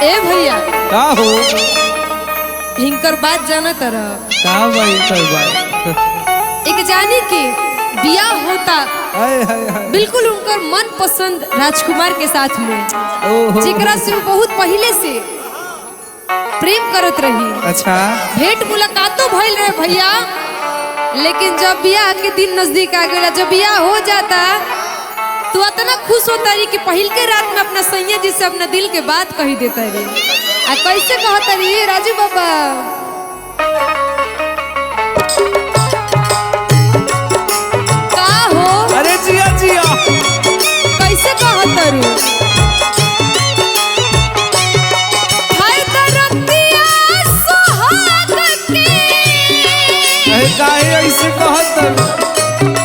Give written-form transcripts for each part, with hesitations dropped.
ए भैया का हो हिंकर बात जाना तरह का भाई कर बात एक जानी के बियाह होता हाय हाय हाय बिल्कुल उनकर मन पसंद राजकुमार के साथ में ओहो जेकरा से वो बहुत पहले से प्रेम करत रही। अच्छा भेंट मुलाकातों भइल रहे भैया, लेकिन जब बियाह के दिन नजदीक आ गया, जब बियाह हो जाता तो इतना खुश होता रही कि पहिल के रात में अपना सैया जी से अपना दिल के बात कही देता रही। आ कैसे कहता रही राजू बाबा, का हो अरे जिया जिया कैसे कहता रू काहे ऐसे कहत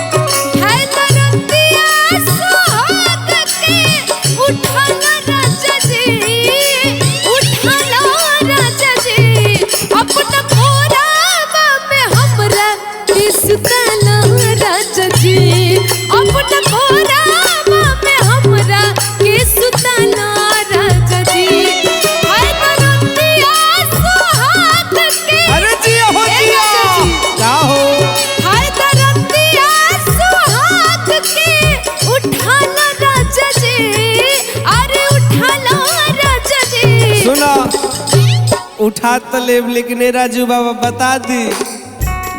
उठा तो लेब, लेकिन राजू बाबा बता दी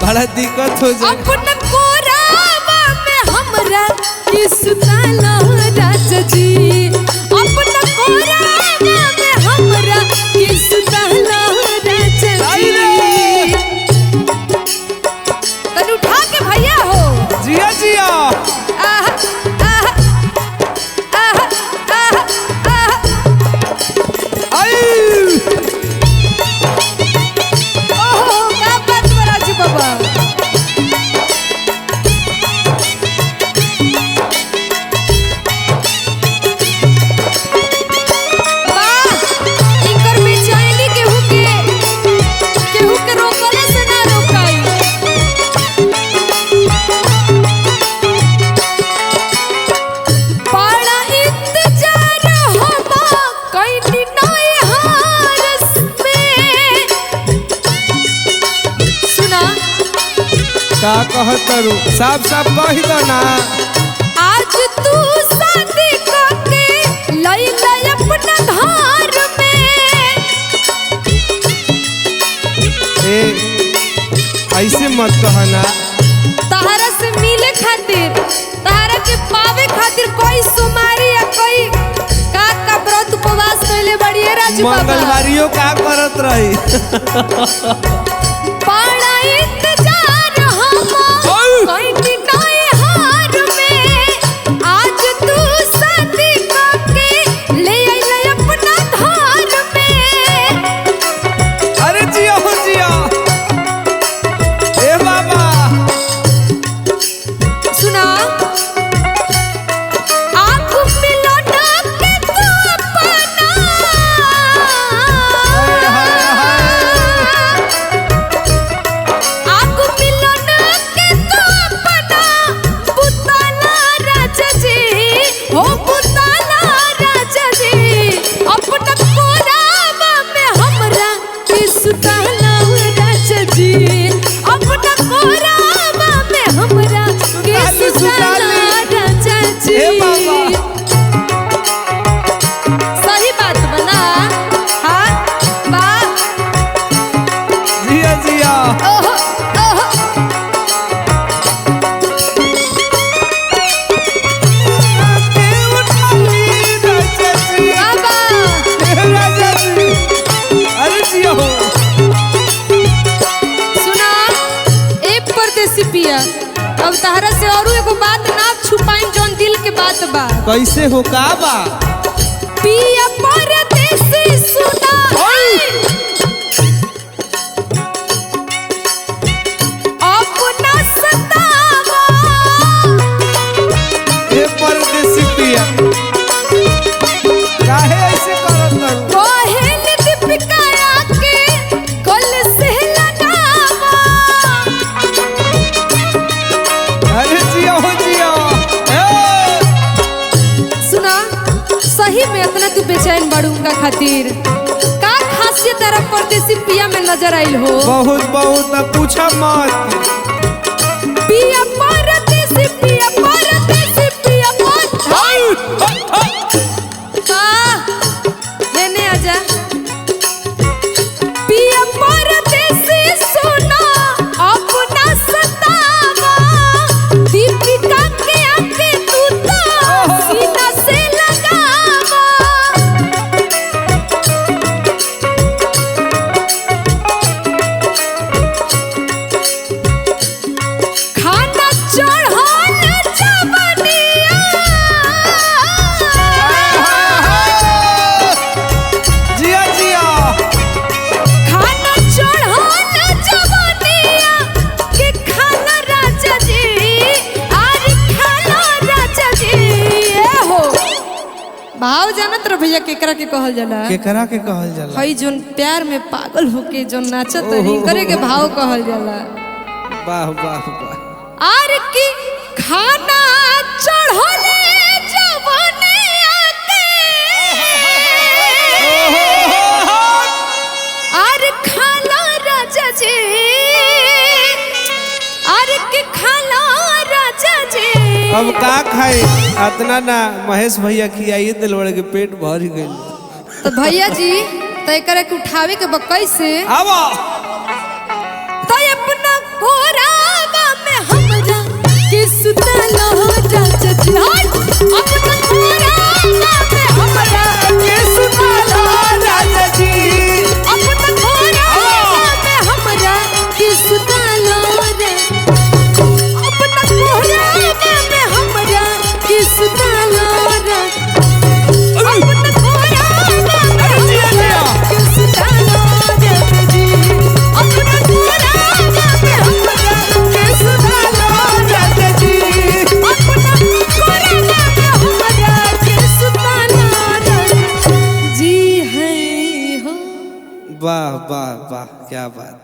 बड़ा दिक्कत हो जाए। अपना कोरावा में हमरा के सुताना राजा जी, अपना कोरावा में हमरा के सुताना राजा जी। तन उठा के भैया हो जिया जिया आहा आहा आहा आहा आहा आई बाबा इनकर बेचैनी केहू के रोकले से ना रोकाई। बड़ा इंतजार होबा कइनी नई हारस में। सुना का कहत रू साफ साफ कह दो ना। आज तू शादी करके लई लई अपना घर में। ए ऐसे मत कहना। तहरा से मिले खातिर, तहरा के पावे खातिर कोई सुमारी या कोई का व्रत उपवास कैले बड़ी है राजू बाबा। मंगलवारियों का करत रही बड़ा इंतजार हम कइनी नई हार में। आज तू शादी करके ले आई अपना घर में। अरे जिया हो जिया ए बाबा सुना आँख मिलाना के तू अपना आँख मिलाना के तू अपना पुताला राजा जी, हो पुताला राजा जी। अपना कोरावा में हमरा के सुताला राजा जी, अपना कोरावा में हमरा के सुताला राजा जी। ए बाबा सही बात बना हाँ बा जिया जिया ओहो ओहो के उठाई राजा जी बाबा राजा जी अरे जिया हो सुना ए परदेसी पिया, अब तहरा से औरो एगो बात ना छुपाई जौन दिल के बात बा। कैसे हो का बा पिया परदेसी सुना अपना सतावा ए परदेसी पिया काहे ऐसे करत रू कोहेल दीपिका के कल से लगावा। अरे जिया हो जिया सुना सही में अपना तू बेचैन बड़ू का खातिर तारा परदेसी पिया में नजर आइल हो? बहुत बहुत अब पूछा मत। पिया परदेसी पिया परदेसी पिया लेने आजा। पिया परदेसी सुना अपना सतावा, दीपिका के आके तू तो सीना से लगावा। खाना चढ़ाल जवनिया, जिया जिया खाना चढ़ाल जवनिया के खाना राजा जी, अरे खाना राजा जी। ए हो भाव जानत रह भैया केकरा के कहल जाला? केकरा के कहल जाला? हई जोन प्यार में पागल होके जोन नाचत रही करे के भाव कहल जाला। वाह वाह वाह। आर की खाना चढ़ले जवनिया के, आर खाला राजा जी, आर की खाला राजा जी। अब का खाई? अतना ना महेश भैया खियाइए दिल बड़े के पेट भर ही गई। तो भैया जी तय करे के उठावे के बकई से अब तय अपना कोरावा में हमरा के सुतला राजा जी। अपना कोरावा में हमरा के सुतला राजा जी। अपना कोरावा में हमरा के सुतला रे। अपना कोरावा में हमरा के सुतला रे। अपना कोरावा में हमरा के सुतला रे जी। अपना कोरावा में हमरा के सुतला रे जी। अपना कोरावा में हमरा के सुतला रे जी। है हो वाह वाह वाह क्या बात।